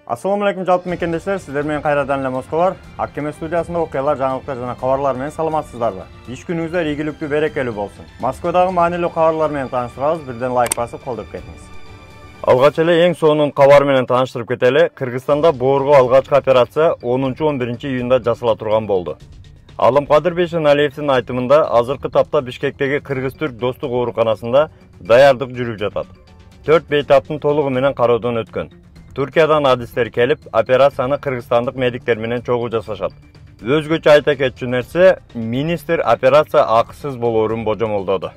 Assalamu alaikum жалпы мекендештер, сіздер менен кайрадан эле Москва бар. Аккеме студиясында окуялар, жаңылыктар жана кабарлар менен саламатсыздарбы? Иш күнүңүздөр ийгиликтүү, берекелүү болсун. Москвадагы маанилүү кабарлар менен тааныштырабыз, бирден лайк басып колдоп кетиңиз. Алгач эле эң сонун кабар менен тааныштырып кетели. Кыргызстанда боорго алгачкы операция 10-11 июнда жасала турган болду. Алымкадыр Бейшеналиевдин айтымында азыркы тапта Бишкектеги Кыргыз-Түрк достук ооруканасында даярдык жүрүп жатат. 4 бейтаптын толугу менен кароодон өткөн. Türkiye'den adisler kelip operasyonu Kırgızstanlık medikler менен чогуу жасашат. Өзгөчө айта кетчү нерсе, министр операция акысыз болоорун божомолдоду.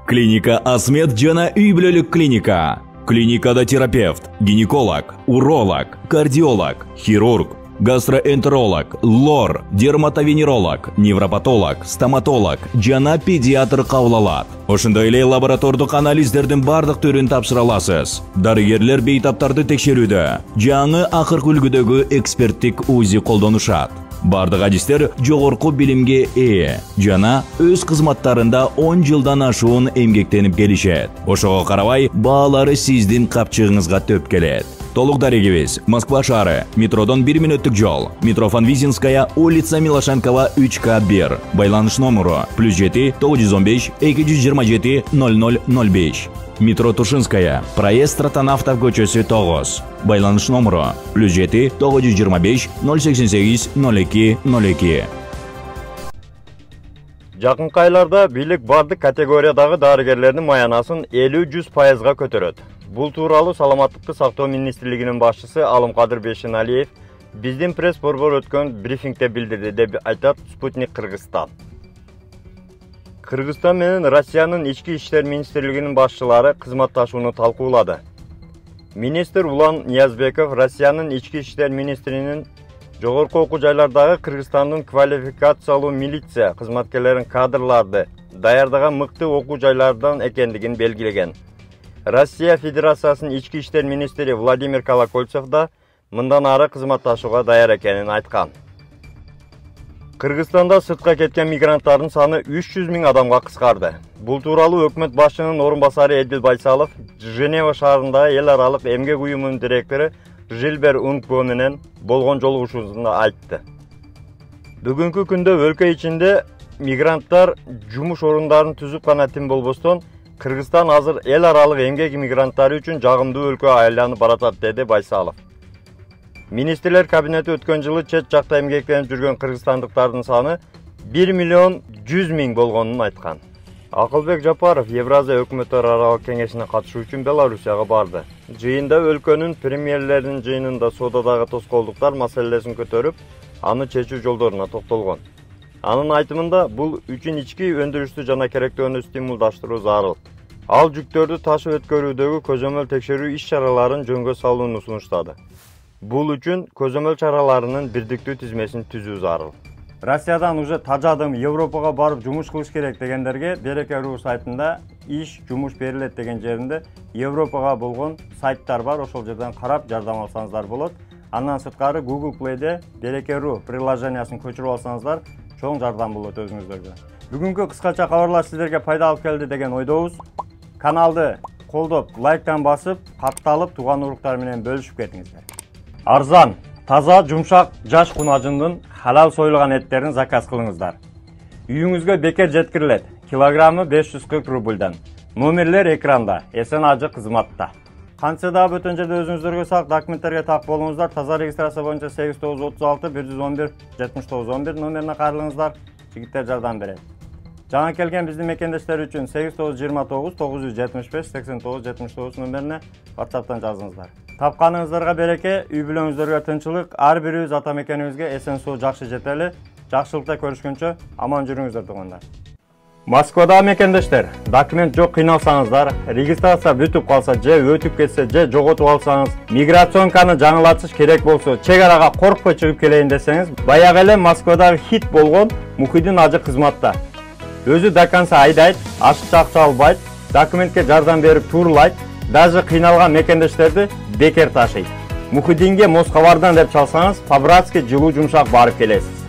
Клиника Асмет жана үй бүлөлүк клиника. Клиникада терапевт, гинеколог, уролог, кардиолог, хирург, гастроэнтеролог, лор, дерматовенеролог, невропатолог, стоматолог жана педиатр кабыл алат. Ошондой эле лаборатордук анализдердин бардык түрүн тапшыра аласыз. Дарыгерлер бейтаптарды текшерүүдө, жаңы акыркы үлгүдөгү эксперттик УЗИ колдонушат. Бардык адистер жогорку билимге ээ жана өз кызматтарында 10 жылдан ашуун эмгектенип келишет. Ошого карабай, баалары сиздин капчыгыңызга төп келет. Толук дарегибиз Москва шаары, метродон 1 мүнөттүк жол, метро Фанвизинская, улица Милошенкова 3К1. Байланыш номеру +7 915 227 0005. Метро Тушинская, проезд Ротонавтов көчөсү 9. Байланыш номеру +7 925 088 02 02. Жакынкы айларда бийлик бардык категориядагы дарыгерлердин маянасын 50-100%га көтөрөт. Бул тууралуу Саламаттыкты сактоо министрлигинин башчысы Алымкадыр Бейшеналиев биздин пресс-борбор өткөн брифингде билдирди деп айтат Спутник Кыргызстан. Кыргызстан менен Россиянын ички иштер министрлигинин башчылары кызматташууну талкуулады. Министр Улан Ниязбеков Россиянын ички иштер министринин жогорку окуу жайлардагы Кыргызстандын квалификациялуу милиция кызматкерлерин кадрларды даярдаган мыкты окуу жайлардан экендигин белгилеген. Россия Федерациясынын ички иштер министри Владимир Колокольцев да мындан ары кызматташууга даяр экенин айткан. Кыргызстанда сыртка кеткен мигранттардын саны 300 000 адамга кыскарды. Бул тууралуу өкмөт башчынын орун басары Эдил Байсалов Женева шаарындагы эл аралык эмгек уюмунун директору Жилбер Ункбо менен болгон жолугушуусунда айтты. Бүгүнкү күндө өлкө ичинде мигранттар жумуш орундарын түзүп гана тим болбостон, Кыргызстан азыр эл аралык эмгек мигранттары үчүн жагымдуу өлкө айланып баратат, деди Байсалов. Министрлер кабинети өткөн жылы чет жакта эмгектенип жүргөн кыргызстандыктардын саны 1 100 000 болгонун айткан. Акылбек Жапаров Евразия өкмөттөр аралык кеңешине катышуу үчүн Белоруссияга барды. Жыйында өлкөнүн премьерлеринин жыйынында соодадагы тоскоолдуктар маселесин көтөрүп, аны чечүү жолдоруна токтолгон. Анын айтымында бул үчүн ички өндүрүштү жана керектүүнү стимулдаштыруу зарыл. Ал жүктөрдү ташып өткөрүүдөгү көзөмөл текшерүү иш-чараларын жөнгө салууну сунуштады. Бул үчүн көзөмөл чараларынын бирдиктүү тизмесин түзүү зарыл. Россиядан уже тажадым, Европага барып жумуш кылыш керек дегендерге Береке.ру сайтында иш, жумуш берилет деген жеринде Европага болгон сайттар бар, ошол жерден карап жардам алсаңыздар болот. Андан сырткары Google Play'de Береке.ру приложениясын көчүрүп алсаңыздар, чоң жардам болот өзүңүздөргө. Бүгүнкү кыскача кабарлар сиздерге пайда алып келди деген ойдобуз. Каналды колдоп, лайктан басып, катталып, тууган уруктар менен бөлүшүп кетиңиздер. Арзан, таза, жумшак, жаш кунажындын халал союлган эттерин заказ кылыңыздар. Үйүңүзгө бекер жеткирилет. Килограммы 540 рубльдан. Номерлер экранда, эсен ажы кызматта. Кантсе да бөтөн жерде өзүңүздөргө сак документтерге так болуңуздар. Таза регистрация боюнча 8936 111 7911 номерине кайрылыңыздар. Жигиттер жардам берет. Жаңа келген биздин мекендештер үчүн 8929 975 8979 номерине WhatsApp'тан жазыңыздар. Тапканыңыздарга береке, үй бүлөңүздөргө тынчылык, ар бирибиз ата мекенибизге эсен суу жакшы жетели. Жакшылыкта көрүшкөнчө аман жүрүңүздөр тугандар. Москвада мекендештер, документ жок кыйналсаңыздар, регистрация бүтүп калса же өтүп кетсе же жоготуп алсаңыз, миграционканы жаңылатыш керек болсо, чек арага коркпой чыгып келейин десеңиз, баягы эле Москвадагы хит болгон Мухиддин ажы кызматта. Өзү до конца айдайт, ашыкча акча албайт, документке жардам берип турлайт, даже кыйналган мекендештерди бекер ташыйт. Мухиддинге Москвардан деп чалсаңыз, по-братски жылуу жумшак барып келесиз.